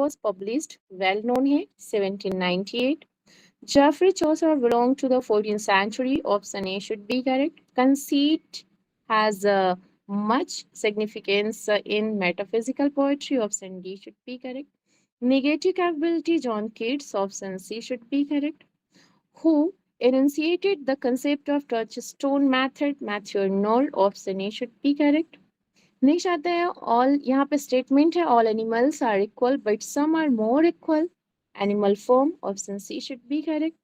was published? Well known है 1798. Geoffrey Chaucer belonged to the 14th century. Option A should be correct. Conceit has much significance in metaphysical poetry. Option D should be correct. Negative capability, John Keats. Option C should be correct. Who enunciated the concept of touchstone method? Matthew Arnold. Option A should be correct. Next आता है all, यहाँ पे statement है all animals are equal but some are more equal. Animal form. Option C should be correct.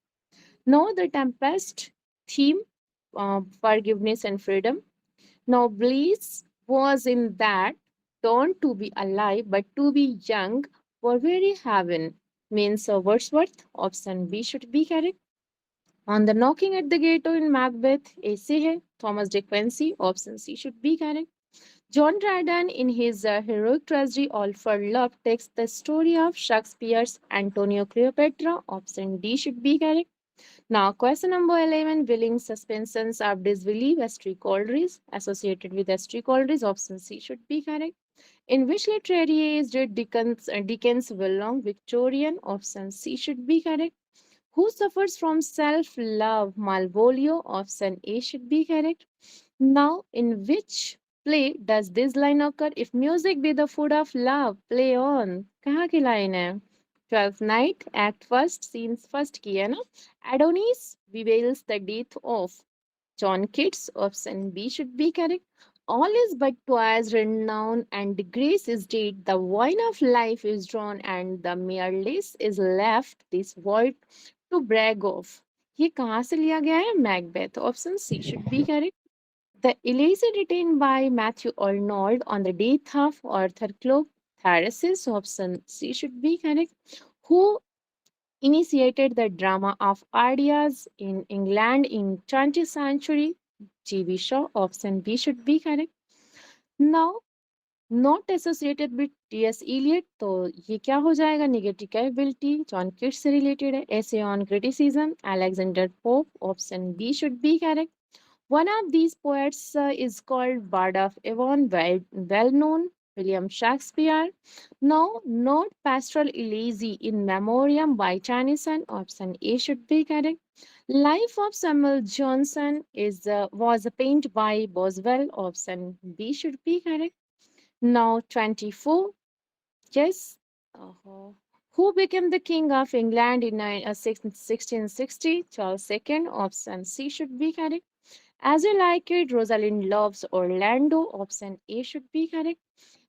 No the Tempest theme forgiveness and freedom. Now bliss was in that don't to be alive but to be young for very heaven means Wordsworth. Option B should be correct. On the knocking at the gate in Macbeth, ऐसे है Thomas De Quincey. Option C should be correct. John Dryden, in his heroic tragedy All for Love, takes the story of Shakespeare's Antonio Cleopatra. Option D should be correct. Now, question number 11. Willing suspensions of disbelief as collieries associated with as collieries. Option C should be correct. In which literary age did Dickens belong? Victorian. Option C should be correct. Who suffers from self-love? Malvolio. Option A should be correct. Now, in which play does this line occur? If music be the food of love, play on. कहाँ की line है? 12th night, act first, scenes first की है ना? Adonis bewails the death of John Keats. Option B should be correct. All is but twice renown and grace is dead. The wine of life is drawn and the mere lace is left this world to brag of. ये कहाँ से लिया गया है? Macbeth. Option C should be correct. The elegy written by Matthew Arnold on the death of Arthur Clough Thyrsis. Option C should be correct. Who initiated the drama of ideas in England in 20th century? G.B. Shaw. Option B should be correct. Now, not associated with T.S. Eliot, तो ये क्या हो जाएगा? Negative capability. John Keats से related है. Essay on criticism. Alexander Pope. Option B should be correct. One of these poets is called Bard of Avon, well known, William Shakespeare. No, not pastoral elegy in memoriam by Tennyson. Option A should be correct. Life of Samuel Johnson was painted by Boswell. Option B should be correct. Now 24. Yes. Who became the king of England in 1660? Charles II. Option C should be correct. As you like it, Rosalind loves Orlando. Option A should be correct.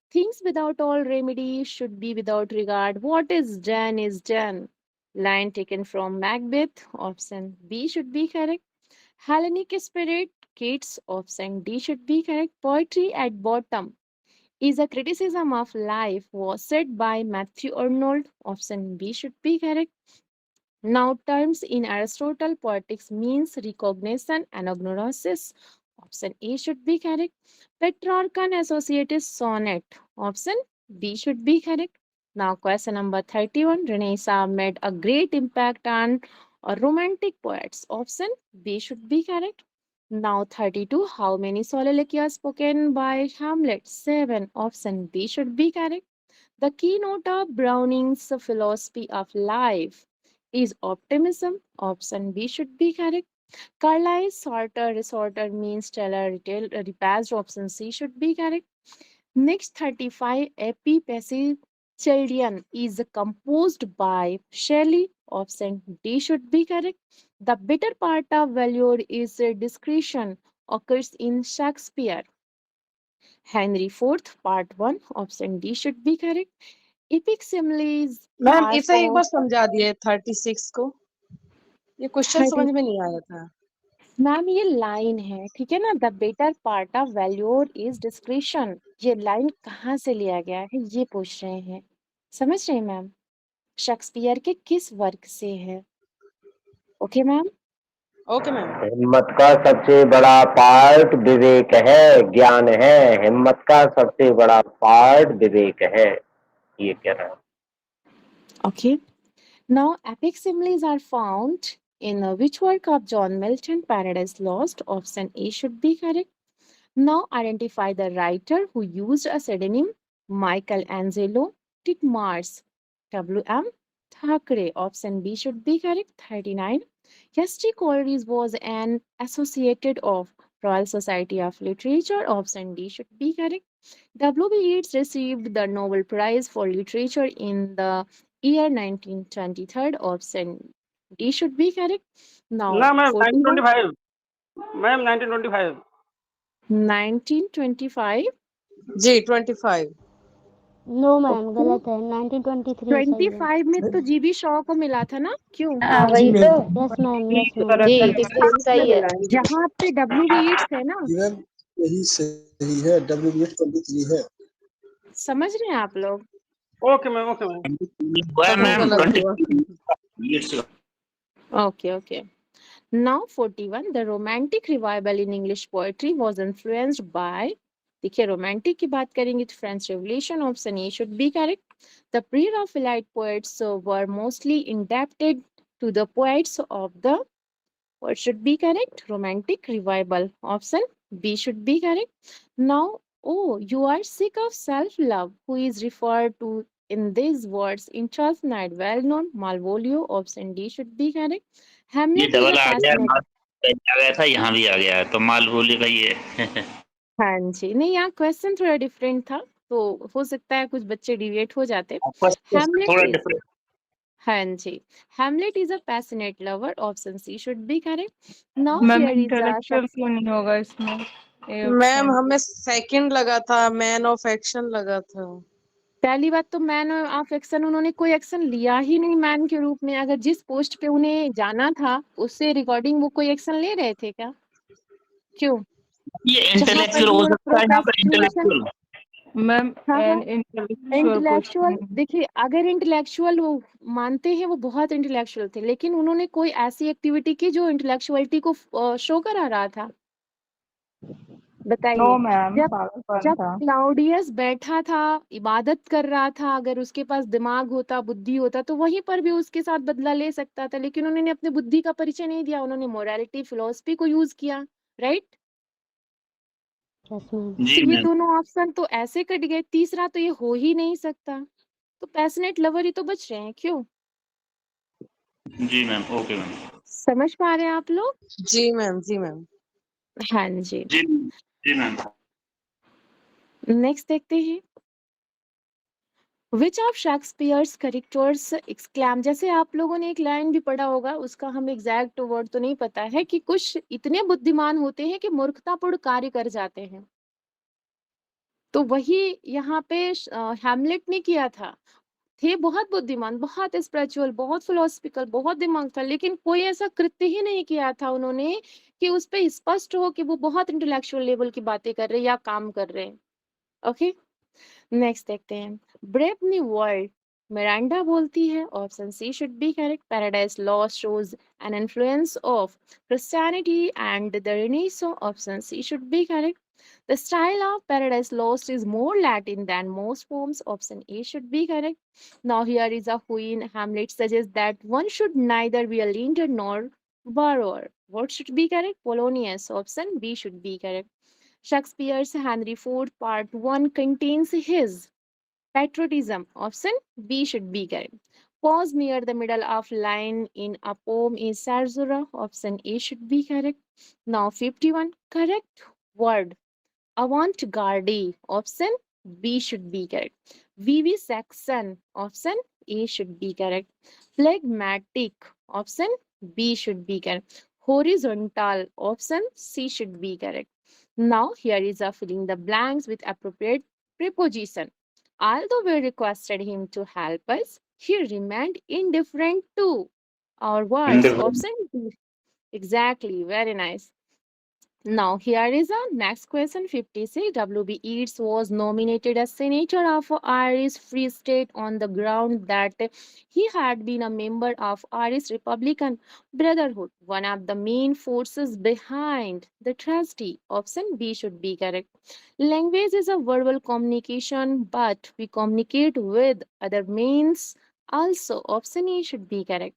Things without all remedy should be without regard. What is done is done. Line taken from Macbeth. Option B should be correct. Hellenic spirit, Keats. Option D should be correct. Poetry at bottom is a criticism of life was said by Matthew Arnold. Option B should be correct. Now, terms in Aristotle, poetics means recognition, anagnosis. Option A should be correct. Petrarchan associated sonnet. Option B should be correct. Now, question number 31. Renaissance made a great impact on romantic poets. Option B should be correct. Now, 32. How many soliloquies spoken by Hamlet? 7. Option B should be correct. The keynote of Browning's philosophy of life is optimism. Option B should be correct. Carlyle's resorter means teller, retail, repassed. Option C should be correct. Next 35, Epi Pachycheldian is composed by Shelley. Option D should be correct. The bitter part of valor is discretion occurs in Shakespeare. Henry IV, Part 1. Option D should be correct. Epic similes ma'am are इसे एक बार found. समझा दिए 36 को, ये question समझ में नहीं आया था. मैम ये लाइन है, ठीक है ना. The better part of valour is discretion. ये लाइन कहाँ से लिया गया है ये पूछ रहे हैं. समझ रहे हैं मैम? शेक्सपियर के किस वर्क से है? Okay ma'am. Okay ma'am. हिम्मत का सबसे बड़ा पार्ट विवेक है, ज्ञान है. हिम्मत का सबसे बड़ा पार्ट विवेक है, ये कह रहा है. Okay. Now, epic similes are found in which work of John Milton? Paradise Lost. Option A should be correct. Now, identify the writer who used a pseudonym. Michelangelo Titmars. W.M. Thackeray. Option B should be correct. 39. S.T. Coleridge was an associate of Royal Society of Literature. Option D should be correct. W.B. Yeats received the Nobel Prize for Literature in the year 1923. Option D should be correct. ना Now, ma'am 41. 1925 ma'am 1925 1925. जी 25 no ma'am Okay. गलत है 1923 सही है 25 में तो GB Shaw को मिला था ना, क्यों? हाँ वही तो यस मैम यस मैम जी हाँ, सही है जहाँ पे W.B. Yeats है ना, जी मैम यही सही है W.B. 23 है समझ रहे हैं आप लोग? ओके मैम हुआ है पता मैम गलत हुआ 20 Okay. Now 41. The romantic revival in English poetry was influenced by, देखिए रोमांटिक की बात करेंगे तो French revolution. Option A should be correct. The pre-Raphaelite poets were mostly indebted to the poets of the, what should be correct? Romantic revival. Option B should be correct. Now, oh, you are sick of self-love, who is referred to in these words in Twelfth Night, well-known Malvolio. Option D should be correct. ये Hamlet is double a आ गया passionate. आ गया था यहाँ भी आ गया है तो माल बोली का ये हाँ जी, नहीं यहाँ क्वेश्चन थोड़ा डिफरेंट था, तो हो सकता है कुछ बच्चे डिविएट हो जाते. Hamlet थोड़ा is, डिफरेंट हाँ जी, Hamlet is a passionate lover. Option C should be correct. Now ma'am here is a intellectual क्यों नहीं होगा इसमें मैम हमें सेकंड लगा था मैन ऑफ एक्शन लगा था पहली बात तो मैन ऑफ एक्शन, उन्होंने कोई एक्शन लिया ही नहीं मैन के रूप में. अगर जिस पोस्ट पे उन्हें जाना था उससे रिकॉर्डिंग वो कोई एक्शन ले रहे थे क्या? क्यों? ये जहाँ पर इंटेलेक्चुअल भी हो उन्होंने सकता है यहाँ पर प्रोक्रेस्टिनेशन, इंटेलेक्चुअल मैम हाँ हाँ, इंटेलेक्चुअल इंटेलेक्चुअल, देखिए अगर इंटेलेक्चुअल वो मानते हैं, वो बहुत इंटेलेक्चुअल थे, लेकिन उन्होंने कोई ऐसी एक्टिविटी की जो इंटेलेक्चुअलिटी को शो करा रहा था. बताइए. नो मैम जब पागलपन जब था क्लाउडियस बैठा था, इबादत कर रहा था, अगर उसके पास दिमाग होता, बुद्धि होता, तो वहीं पर भी उसके साथ बदला ले सकता था, लेकिन उन्होंने अपनी बुद्धि का परिचय नहीं दिया, उन्होंने मोरालिटी फिलोसफी को यूज किया. राइट. यस मैम जी तो ये मैम दोनों ऑप्शन तो ऐसे कट गए, तीसरा तो ये हो ही नहीं सकता. तो पैशनेट लवर ही तो बच रहे हैं. क्यों? जी मैम ओके मैम समझ पा रहे हैं आप लोग? जी मैम हाँ जी. जी मैम नेक्स्ट देखते हैं. विच ऑफ शेक्सपियर्स कैरेक्टर्स एक्सक्लैम, जैसे आप लोगों ने एक लाइन भी पढ़ा होगा, उसका हमें एग्जैक्ट वर्ड तो नहीं पता है, कि कुछ इतने बुद्धिमान होते हैं कि मूर्खतापूर्ण कार्य कर जाते हैं. तो वही यहाँ पे हैमलेट ने किया था. थे बहुत बुद्धिमान, बहुत स्पिरिचुअल, बहुत फिलोसफिकल, बहुत दिमाग था, लेकिन कोई ऐसा कृत्य ही नहीं किया था उन्होंने कि उस पे स्पष्ट हो कि वो बहुत इंटेलेक्चुअल लेवल की बातें कर रहे हैं या काम कर रहे हैं. ओके. नेक्स्ट देखते हैं. ब्रेव न्यू वर्ल्ड, मिरांडा बोलती है. Option C should be correct. Paradise Lost shows an influence of Christianity and the Renaissance. Option C should be correct. The style of Paradise Lost is more Latin than most poems. Option A should be correct. Now here is a queen. Hamlet suggests that one should neither be a lender nor borrower. What should be correct? Polonius. Option B should be correct. Shakespeare's Henry IV Part 1 contains his patriotism. Option B should be correct. Pause near the middle of line in a poem is Sarzura. Option A should be correct. Now 51. Correct word. Avant-garde. Option B should be correct. Vivisection. Option A should be correct. Phlegmatic. Option B should be correct. Horizontal. Option C should be correct. Now here is a filling the blanks with appropriate preposition. Although we requested him to help us, he remained indifferent to our words. Option D. Exactly. Very nice. Now, here is a next question 56. W.B. Yeats was nominated as Senator of Irish Free State on the ground that he had been a member of Irish Republican Brotherhood, one of the main forces behind the tragedy. Option B should be correct. Language is a verbal communication, but we communicate with other means also. Option A should be correct.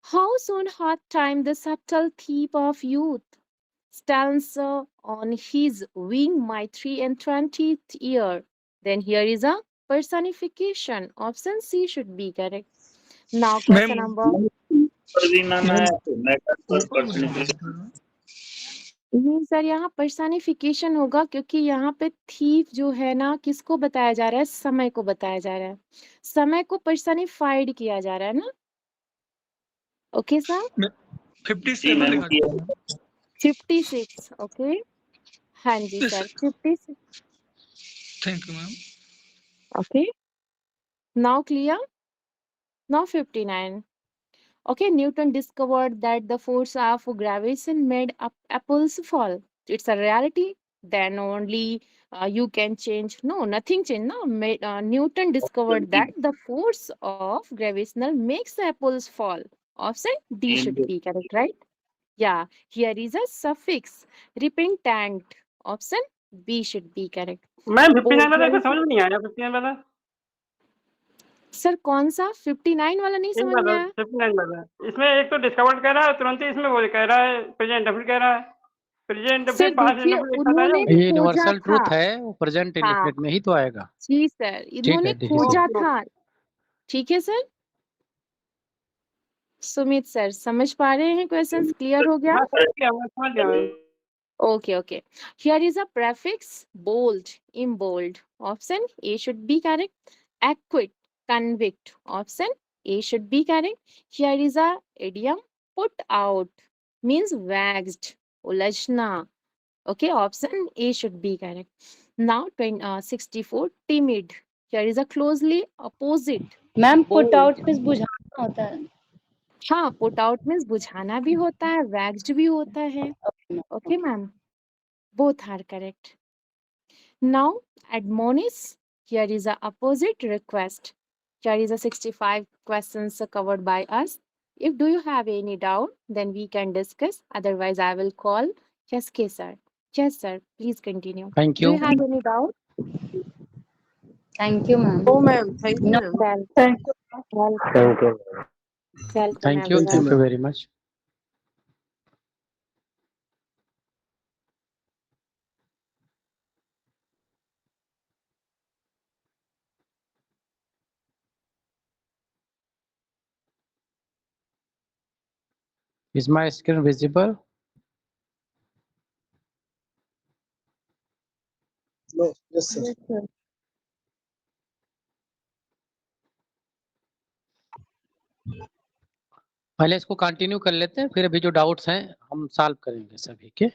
How soon hath time the subtle thief of youth stands on his wing my 23rd year. Then here is a personification. Option C should be correct. Now question number पर भी ma'am है matter पर personification नहीं sir, यहाँ personification होगा क्योंकि यहाँ पे थीफ जो है ना किसको बताया जा रहा है, समय को बताया जा रहा है, समय को पर्सनिफाइड किया जा रहा है ना। ओके सर, 57 मैम लिखा था। 56 ओके, हाँ जी sir 56 thank you ma'am. Okay, now clear. Now 59 okay, Newton discovered that the force of gravitation made up apples fall. It's a reality. Then only you can change. No, nothing change. No, Newton discovered that the force of gravitational makes the apples fall. Option D should be correct, right? Yeah, here is a suffix repentant. Option B should be correct. Ma'am 59 वाला here इसमें is- समझ में नहीं आया 59 वाला sir कौन सा 59 वाला नहीं इन समझ में वाला आया? 59 वाला इसमें एक तो डिस्कवर कह रहा है तुरंत ही इसमें वो कह रहा है प्रेजेंट डेफिनेट कह रहा है प्रेजेंट सर डेफिनेट पास्ट देखिए डेफिनेट लिखा था उन्होंने ये खोजा यूनिवर्सल ट्रूथ था। है, वो प्रेजेंट हाँ इंडेफिनिट में ही तो आएगा। जी सर, ठीक इन्होंने है, ठीक है खोजा सर। था। ठीक है सर, सुमित सर समझ पा रहे हैं, क्वेश्चंस क्लियर हो गया? हाँ समझ गया ma'am okay okay, here is a prefix bold in bold. Option A should be correct. Acquit convict. Option A should be correct. Here is a idiom put out means vexed, उलझना। Okay, option A should be correct. Now 64 timid, here is a closely opposite ma'am put bold। Out means बुझाना होता है। हाँ, put out means बुझाना भी होता है, vaxxed भी होता है। Okay ma'am, both are correct. Now admonish, here is a opposite request। Here is a 65 questions covered by us। If do you have any doubt, then we can discuss, otherwise I will call yes K sir। Yes sir, please continue। Thank Do you. you have any doubt? Thank you ma'am. No ma'am, thank you No, ma'am. Welcome, thank you. welcome thank you, everyone। Thank you very much. Is my screen visible? No yes sir. पहले इसको continue कर लेते हैं, फिर अभी जो doubts हैं हम सॉल्व करेंगे सभी के।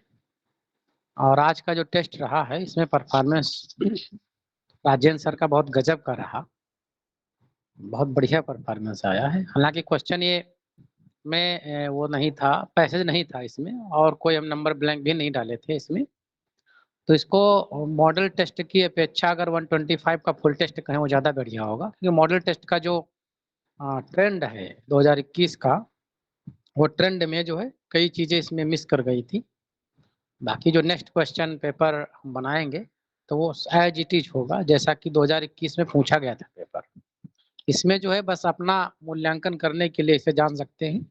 और आज का जो टेस्ट रहा है इसमें परफॉर्मेंस राजेंद्र सर का बहुत गजब का रहा, बहुत बढ़िया परफॉर्मेंस आया है। हालांकि क्वेश्चन ये में वो नहीं था, पैसेज नहीं था इसमें, और कोई हम नंबर ब्लैंक भी नहीं डाले थे इसमें। तो इसको मॉडल टेस्ट की अपेक्षा अगर 125 का फुल टेस्ट कहें वो ज़्यादा बढ़िया होगा, क्योंकि मॉडल टेस्ट का जो ट्रेंड है 2021 का, वो ट्रेंड में जो है कई चीज़ें इसमें मिस कर गई थी। बाकी जो नेक्स्ट क्वेश्चन पेपर हम बनाएंगे तो वो एज इट इज होगा जैसा कि 2021 में पूछा गया था पेपर। इसमें जो है बस अपना मूल्यांकन करने के लिए इसे जान सकते हैं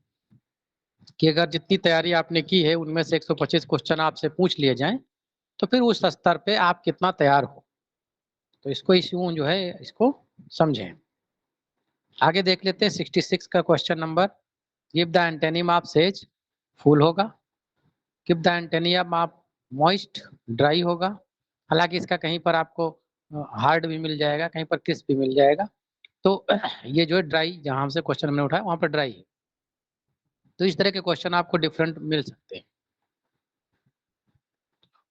कि अगर जितनी तैयारी आपने की है उनमें से 125 क्वेश्चन आपसे पूछ लिए जाएं तो फिर उस स्तर पे आप कितना तैयार हो। तो इसको इश्यू जो है इसको समझें। आगे देख लेते हैं 66 का question number. Give the antonym of sage, fool होगा। Give the antonym of moist, dry होगा। हालांकि इसका कहीं पर आपको हार्ड भी मिल जाएगा, कहीं पर क्रिस्प भी मिल जाएगा। तो ये जो है ड्राई, जहां से क्वेश्चन हमने उठाया वहां पर ड्राई है। तो इस तरह के क्वेश्चन आपको डिफरेंट मिल सकते हैं।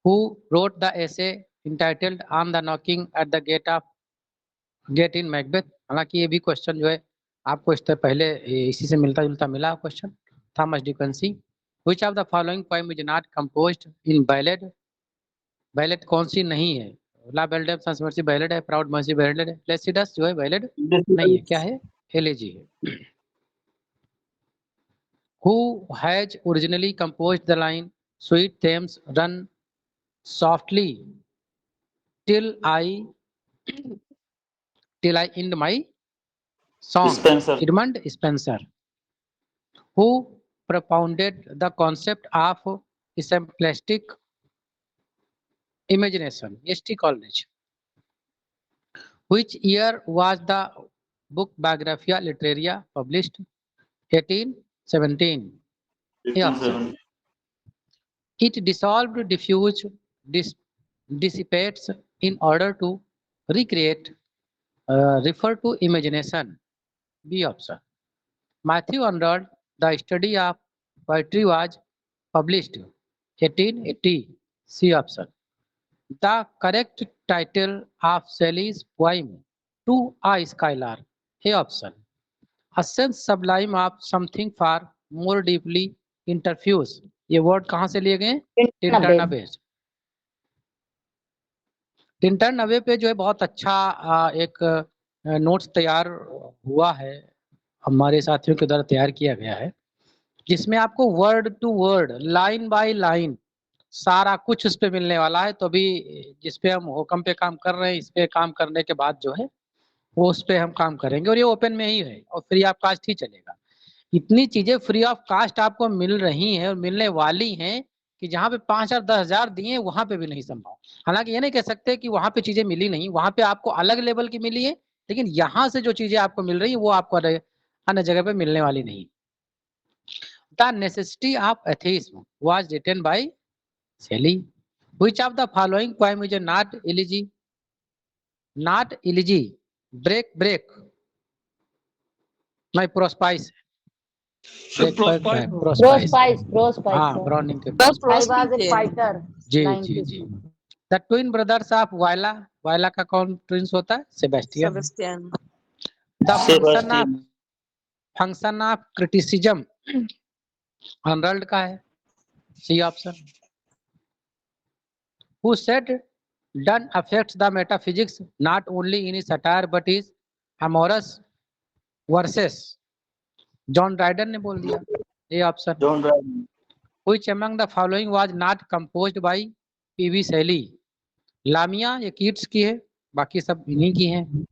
Who wrote the essay entitled On the Knocking at the Gate in Macbeth? हालांकि ये भी क्वेश्चन जो है आपको इससे पहले इसी से मिलता जुलता मिला question. Thomas डिकन्सी। Which of the following poem is not composed in ballad? Ballad कौन सी नहीं है? ला बेल्डेम संस्मर्सी बैलेड है, प्राउड मर्सी बैलेड है, प्लेसिडस जो है बैलेड नहीं है, क्या है? एलेजी है। Who has originally composed the line Sweet Thames run softly till I end my song? Spencer. Edmund Spencer. Who propounded the concept of simplistic imagination? S.T. Coleridge. Which year was the book Biographia Literaria published? 1817. A option. It dissolved, diffused, dissipates in order to recreate, refer to imagination. B option. Matthew Arnold, The Study of Poetry was published 1880. C option. The correct title of Shelley's poem To a Skylark. A option. A sense sublime of something far more deeply interfused. ये word कहाँ से लिए गए? Tintern अबे। Tintern अबे पे जो है बहुत अच्छा एक नोट्स तैयार हुआ है, हमारे साथियों के द्वारा तैयार किया गया है, जिसमें आपको word to word, line by line सारा कुछ उस पे मिलने वाला है। तो अभी जिस पे हम हुक्म पे काम कर रहे हैं, इस पे काम करने के बाद जो है वो उस पे हम काम करेंगे, और ये ओपन में ही है और फ्री ऑफ कास्ट ही चलेगा। इतनी चीजें फ्री ऑफ कास्ट आपको मिल रही हैं और मिलने वाली हैं कि जहाँ पे 5,000 10,000 दिए वहां पे भी नहीं संभव। हालांकि ये नहीं कह सकते कि वहां पे चीजें मिली नहीं, वहां पे आपको अलग लेवल की मिली है, लेकिन यहाँ से जो चीजें आपको मिल रही है वो आपको अन्य जगह पे मिलने वाली नहीं। The necessity of atheism was written by Shelley. Which of the following poem is not elegy? Not elegy. Break, break. My prospice. Prospice. हाँ, Browning के बस I was a प्रोस्पिस fighter. Ji ji ji. The twin brothers of Viola. Viola का कौन twins होता है? Sebastian. Sebastian The function of criticism. Arnold का है। C option. Who said Donne affects the metaphysics not only in his satire but his amorous verses? John Dryden ने बोल दिया। A option. John Dryden. Which among the following was not composed by P.V. Shelley? लामिया ये Keats की है, बाकी सब इन्हीं की हैं।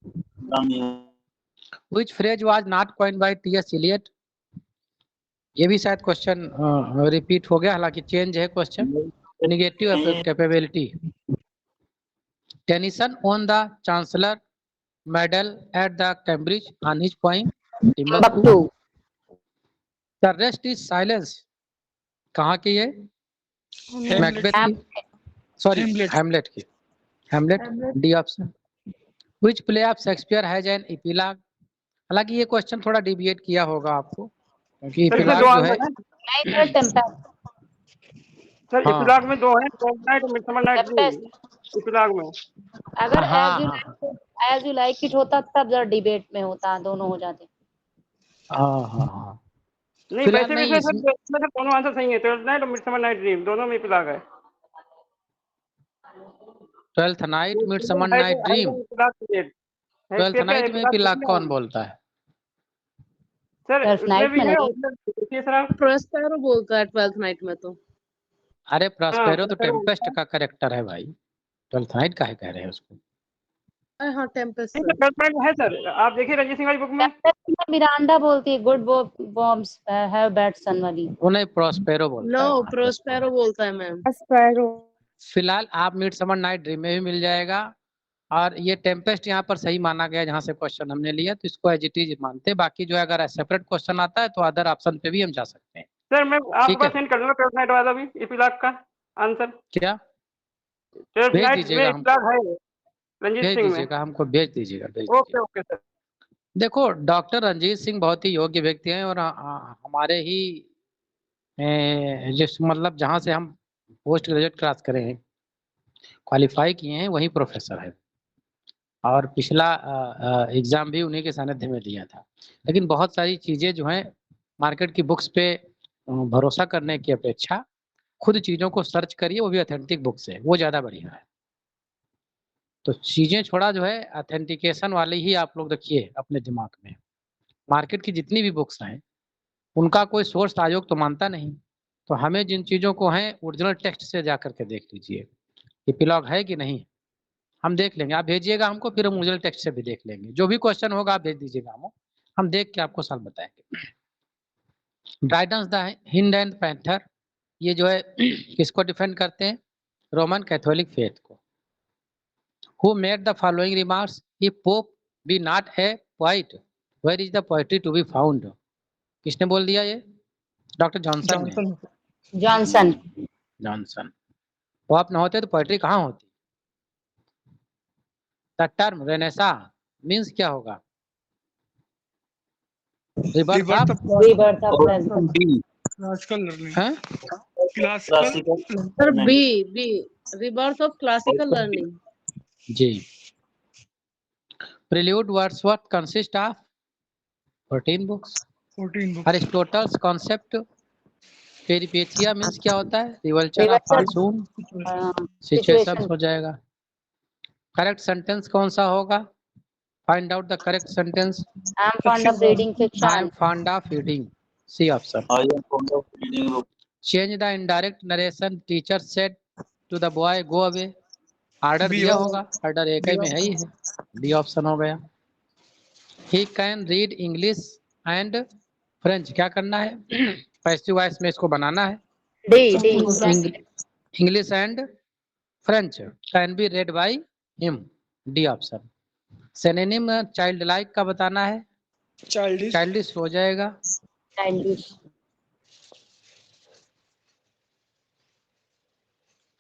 Which phrase was not coined by T.S. Eliot? ये भी शायद क्वेश्चन रिपीट हो गया, हालांकि चेंज है question. Negative capability. Tennyson won the Chancellor Medal at the Cambridge on his poem Timbuktu. The rest is silence. कहाँ की है? Macbeth की? Sorry, Hamlet की। Hamlet. D option. Which play of Shakespeare has an epilogue? हालांकि ये question थोड़ा deviate किया होगा आपको, क्योंकि epilogue जो है सर हाँ। इपिलॉग में दो हैं, नाइट और मिडसमर नाइट ड्रीम। इपिलॉग में अगर हाँ, एज यू लाइक इट होता तब जरा डिबेट में होता, दोनों हो जाते। हाँ। नहीं, फिलहाल वैसे भी नहीं, सर इसमें दोनों आंसर सही है। 12th नाइट और मिडसमर नाइट ड्रीम दोनों में इपिलॉग है। 12th night, midsummer night dream. 12th night में इपिलॉग कौन बोलता है? सर 12th उसमें नाइट भी में है, नहीं। उसमें तीसरा प्रोस्पेरो बोलता है 12th नाइट में तो। अरे प्रॉस्पेरो तो Prospero टेम्पेस्ट का कैरेक्टर है भाई, 12th नाइट काहे कह रहे हैं उसको? हाँ टेम्पेस्ट नहीं, 12th नाइट है सर। आप देखिए रणजीत सिंह वाली बुक में मिरांडा बोलती है गुड बॉम्ब्स हैव बैड सन वाली। उन्हें प्रॉस्पेरो बोलता नो है। प्रोस्पेरो बोलता है मैम। फिलहाल आप मिडसमर नाइट ड्रीम में भी मिल जाएगा, और ये टेम्पेस्ट यहाँ पर सही माना गया जहाँ से क्वेश्चन हमने लिया, तो इसको एज इट इज मानते हैं। बाकी जो है अगर सेपरेट क्वेश्चन आता है तो अदर ऑप्शन पे भी हम जा सकते हैं। सर मैं आपको ठीक है। पास सेंड कर दूंगा 12th नाइट वाला भी इपिलॉग का आंसर। क्या 12th भेज नाइट दीजिएगा में हमको, इपिलॉग है रणजीत भेज सिंह में। दीजिएगा हमको, भेज दीजिएगा, भेज ओके दीजिएगा। Okay sir. देखो डॉक्टर रणजीत सिंह बहुत ही योग्य व्यक्ति हैं, और हमारे ही जिस मतलब जहाँ से हम पोस्ट ग्रेजुएट क्लास करे हैं, क्वालिफाई किए हैं, वही प्रोफेसर है, और पिछला एग्जाम भी उन्हीं के सानिध्य में दिया था। लेकिन बहुत सारी चीज़ें जो हैं मार्केट की बुक्स पे भरोसा करने की अपेक्षा खुद चीज़ों को सर्च करिए, वो भी ऑथेंटिक बुक से, वो ज़्यादा बढ़िया है। तो चीज़ें छोड़ा जो है ऑथेंटिकेशन वाली ही आप लोग रखिए अपने दिमाग में। मार्केट की जितनी भी बुक्स हैं उनका कोई सोर्स आयोग तो मानता नहीं, तो हमें जिन चीज़ों को हैं ओरिजिनल टेक्स्ट से जा करके देख लीजिए, एपिलॉग है कि नहीं, हम देख लेंगे। आप भेजिएगा हमको, फिर हम ओरिजिनल टेक्स्ट से भी देख लेंगे। जो भी क्वेश्चन होगा आप भेज दीजिएगा हम देख के आपको सॉल्व बताएंगे। ड्राइडेंस द हिंड एंड पैंथर, ये जो है किसको डिफेंड करते हैं? रोमन कैथोलिक फेथ को। Who made the following remarks If Pope be not a poet, where is the poetry to be found? किसने बोल दिया ये? डॉक्टर जॉनसन ने। जॉनसन। जॉनसन। पोप ना होते तो पोएट्री कहाँ होती? द टर्म रेनेसा मीन्स क्या होगा? Rebirth of rebirth of classical learning हैं? Classical sir B rebirth of classical learning. जी। Prelude Wordsworth consist of 14 books. 14 books. Aristotle's concept peripeteia means क्या होता है? रिवल्चर ऑफ फार्चून सिचुएशंस हो जाएगा। करेक्ट सेंटेंस कौन सा होगा? Find out the correct sentence. I am fond of reading I fiction. am fond of reading. C option. I am fond of reading book. Change the indirect narration. Teacher said to the boy, go away. Order B दिया option. होगा। Order एक ही में है ही है। D option हो गया। He can read English and French. क्या करना है? पैसिव वॉइस में इसको बनाना है। D English and French can be read by him. D option. Synonym childlike का बताना है। चाइल्डिश Childish हो जाएगा। चाइल्डिश।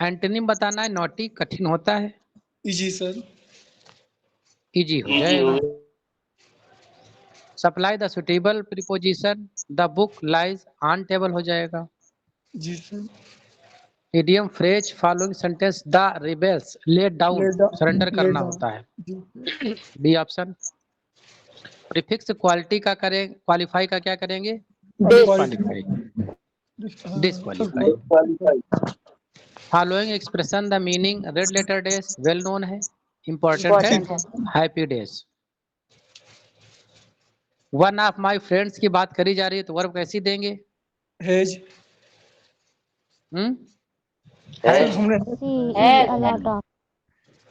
एंटोनिम बताना है। नॉटी कठिन होता है। इजी सर इजी हो जाएगा। Supply the suitable preposition. The book lies on table हो जाएगा। जी sir idiom phrase following sentence the rebels let down surrender करना होता है। B option. प्रीफिक्स क्वालिटी का करें क्वालिफाई का क्या करेंगे? Disqualify. Disqualify. Following expression the meaning red letter days well known है इम्पोर्टेंट है happy days. One of my friends की बात करी जा रही है तो वर्ब कैसी देंगे? हेज हमने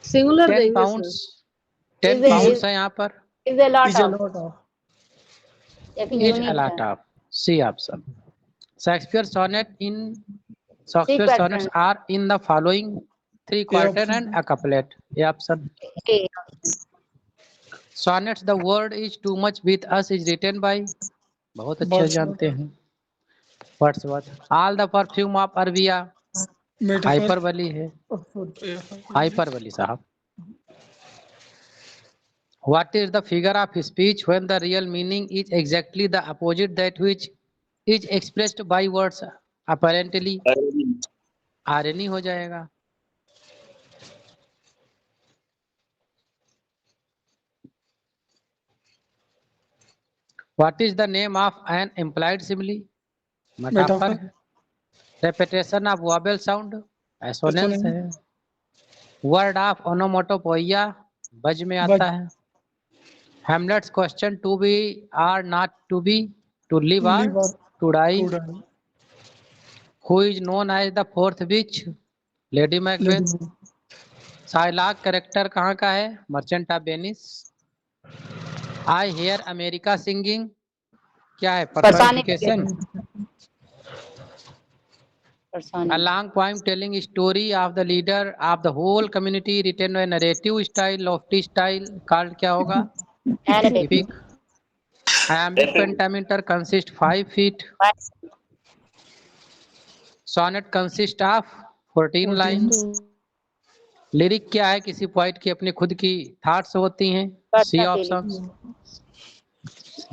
सिंगुलर 10 देंगे पाउंड्स सर। 10 पाउंड्स है यहाँ पर। Is a lot is a of lot of एक is unit a lot of. C option. Shakespeare sonnet in Shakespeare quatrain. sonnets are in the following 3 quarter and a couplet. A option. Sonnets the word is too much with us is written by बहुत अच्छे Wordsworth. जानते हैं Wordsworth. All the perfume of Arabia hyperbole है। Hyperbole साहब। What is the figure of speech when the real meaning is exactly the opposite that which is expressed by words? Apparently irony हो जाएगा। What is the name of an implied simile? Metaphor है। Repetition of vowel sound assonance है। Word of onomatopoeia बज में आता है। Hamlet's question to be or not to be, to live or to die. Who is known as the fourth witch? Lady Macbeth. Shylock character कहाँ का है? Merchant of Venice. I hear America singing क्या है? Personification. A long poem telling story of the leader of the whole community written by narrative style, lofty style called क्या होगा? Epic. Iambic pentameter consists 5 feet. Sonnet consists of 14 lines. Lyric क्या है? किसी poet की अपनी खुद की thoughts होती हैं। C option.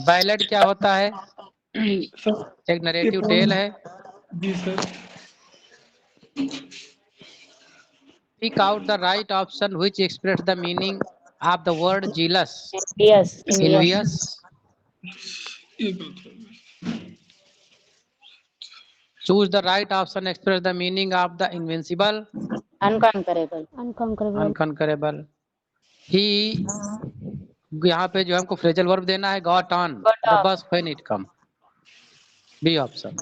बैलेड क्या होता है? एक नरेटिव टेल है। जी sir Pick out the right option which express the meaning of the word jealous. Yes. Envious. Choose the right option express the meaning of the invincible. Unconquerable. Unconquerable. He यहाँ पे जो हमको phrasal verb देना है got on the bus when it come. B option.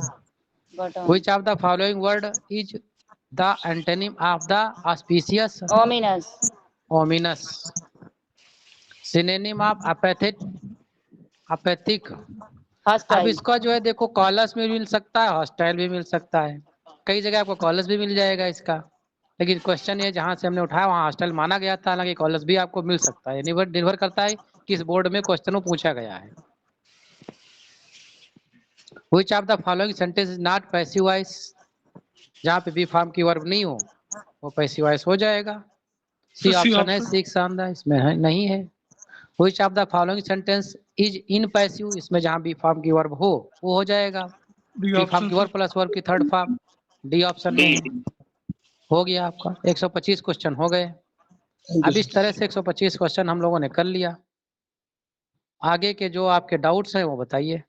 Which of the following word is the antonym of the auspicious? Ominous. Ominous. Synonym of apathic. Apathic. अब Hostile. इसका जो है देखो कॉलस में भी मिल सकता है हॉस्टाइल भी मिल सकता है। कई जगह आपको कॉलस भी मिल जाएगा इसका लेकिन क्वेश्चन ये जहाँ से हमने उठाया वहाँ हॉस्टल माना गया था, हालांकि कॉलेज भी आपको मिल सकता है, निर्भर करता है किस बोर्ड में क्वेश्चन पूछा गया है। Which of the following sentence is not passive voice? जहाँ पे बी फॉर्म की वर्ब नहीं हो वो पैसिव वॉइस हो जाएगा। सी ऑप्शन है सिक्स ऑन द, इसमें है नहीं है। Which of the following sentence is in passive? इसमें जहाँ बी फॉर्म की वर्ब हो वो हो जाएगा बी फॉर्म की वर्ब प्लस वर्ब की थर्ड फॉर्म, डी ऑप्शन में है। हो गया आपका 125 क्वेश्चन हो गए। अब इस तरह से 125 क्वेश्चन हम लोगों ने कर लिया। आगे के जो आपके डाउट्स हैं वो बताइए।